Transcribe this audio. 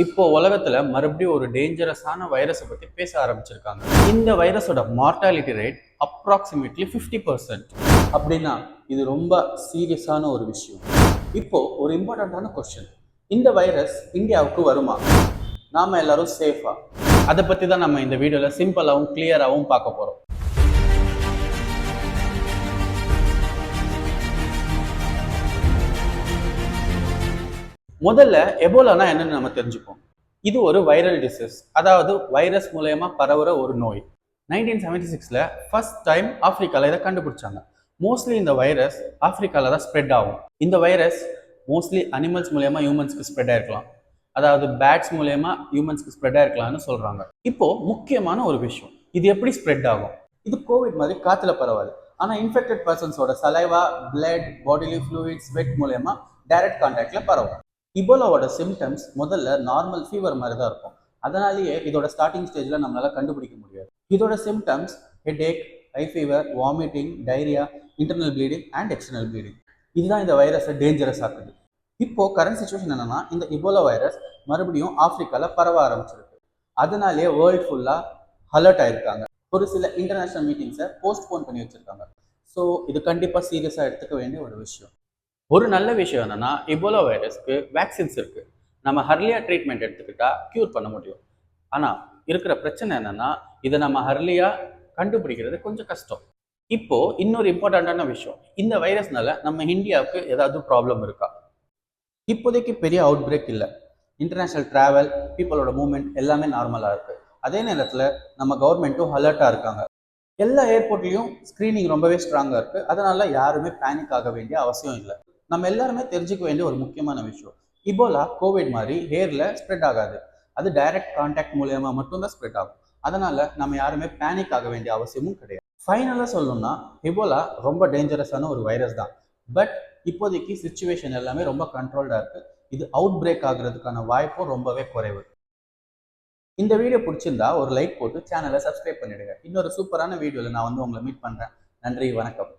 இப்போ உலகத்துல மறுபடியும் ஒரு டேஞ்சரஸான வைரஸை பத்தி பேச ஆரம்பிச்சிருக்காங்க. இந்த வைரஸோட மார்டாலிட்டி ரேட் அப்ராக்சிமேட்லி 50%. அப்படின்னா இது ரொம்ப சீரியஸான ஒரு விஷயம். இப்போ ஒரு இம்பார்ட்டண்ட்டான கொஸ்டின், இந்த வைரஸ் இந்தியாவுக்கு வருமா? நாம எல்லாரும் சேஃபா? அதை பத்தி தான் நம்ம இந்த வீடியோல சிம்பிளாகவும் கிளியராகவும் பார்க்க போறோம். முதல்ல எபோலானா என்னன்னு நம்ம தெரிஞ்சுப்போம். இது ஒரு வைரல் டிசீஸ், அதாவது வைரஸ் மூலயமா பரவுற ஒரு நோய். 1976ல ஃபர்ஸ்ட் டைம் ஆப்பிரிக்கால இதை கண்டுபிடிச்சாங்க. மோஸ்ட்லி இந்த வைரஸ் ஆப்பிரிக்கால தான் ஸ்ப்ரெட் ஆகும். இந்த வைரஸ் மோஸ்ட்லி அனிமல்ஸ் மூலயமா ஹியூமன்ஸ்க்கு ஸ்ப்ரெட் ஆயிருக்கலாம், அதாவது பேட்ஸ் மூலயமா ஹியூமன்ஸ்க்கு ஸ்ப்ரெட் ஆயிருக்கலாம்னு சொல்றாங்க. இப்போ முக்கியமான ஒரு விஷயம், இது எப்படி ஸ்ப்ரெட் ஆகும்? இது கோவிட் மாதிரி காத்துல பரவாது, ஆனா இன்ஃபெக்டட் பர்சன்ஸோட saliva, blood, bodily fluids, sweat மூலயமா டைரக்ட் கான்டாக்ட்ல பரவும். இபோலாவோட சிம்டம்ஸ் முதல்ல நார்மல் ஃபீவர் மாதிரி தான் இருக்கும். அதனாலேயே இதோட ஸ்டார்டிங் ஸ்டேஜில் நம்மளால கண்டுபிடிக்க முடியாது. இதோட symptoms headache, high fever, vomiting, diarrhoea, internal bleeding and external bleeding. இதுதான் இந்த வைரஸை டேஞ்சரஸ் ஆக்குது. இப்போ கரண்ட் சுச்சுவேஷன் என்னன்னா, இந்த இபோலா வைரஸ் மறுபடியும் ஆப்பிரிக்கால பரவ ஆரம்பிச்சிருக்கு. அதனாலேயே வேர்ல்ட் ஃபுல்லா அலர்ட் ஆயிருக்காங்க. ஒரு சில இன்டர்நேஷனல் மீட்டிங்ஸை போஸ்ட்போன் பண்ணி வச்சிருக்காங்க. ஸோ இது கண்டிப்பாக சீரியஸாக எடுத்துக்க வேண்டிய ஒரு விஷயம். ஒரு நல்ல விஷயம் என்னன்னா, இபோலா வைரஸ்க்கு வேக்சின்ஸ் இருக்கு. நம்ம ஹர்லியா ட்ரீட்மெண்ட் எடுத்துக்கிட்டா கியூர் பண்ண முடியும். ஆனா இருக்கிற பிரச்சனை என்னன்னா, இதை நம்ம ஹர்லியா கண்டுபிடிக்கிறது கொஞ்சம் கஷ்டம். இப்போ இன்னொரு இம்பார்ட்டண்ட்டான விஷயம், இந்த வைரஸ்னால நம்ம இந்தியாவுக்கு ஏதாவது ப்ராப்ளம் இருக்கா? இப்போதைக்கு பெரிய அவுட் பிரேக் இல்லை. இன்டர்நேஷனல் டிராவல், பீப்புளோட மூவ்மெண்ட் எல்லாமே நார்மலாக இருக்கு. அதே நேரத்தில் நம்ம கவர்மெண்ட்டும் அலர்ட்டாக இருக்காங்க. எல்லா ஏர்போர்ட்லேயும் ஸ்க்ரீனிங் ரொம்பவே ஸ்ட்ராங்காக இருக்குது. அதனால யாருமே பேனிக் ஆக வேண்டிய அவசியம் இல்லை. நம்ம எல்லாருமே தெரிஞ்சுக்க வேண்டிய ஒரு முக்கியமான விஷயம், இபோலா கோவிட் மாதிரி ஹேரில் ஸ்ப்ரெட் ஆகாது. அது டைரக்ட் கான்டாக்ட் மூலயமா மட்டும்தான் ஸ்ப்ரெட் ஆகும். அதனால நம்ம யாருமே பேனிக் ஆக வேண்டிய அவசியமும் கிடையாது. ஃபைனலாக சொல்லணும்னா, இபோலா ரொம்ப டேஞ்சரஸான ஒரு வைரஸ் தான். பட் இப்போதைக்கு சுச்சுவேஷன் எல்லாமே ரொம்ப கண்ட்ரோல்டாக இருக்குது. இது அவுட் பிரேக் ஆகுறதுக்கான வாய்ப்பும் ரொம்பவே குறைவு. இந்த வீடியோ பிடிச்சிருந்தா ஒரு லைக் போட்டு சேனலை சப்ஸ்கிரைப் பண்ணிடுங்க. இன்னொரு சூப்பரான வீடியோவில் நான் உங்களை மீட் பண்ணுறேன். நன்றி, வணக்கம்.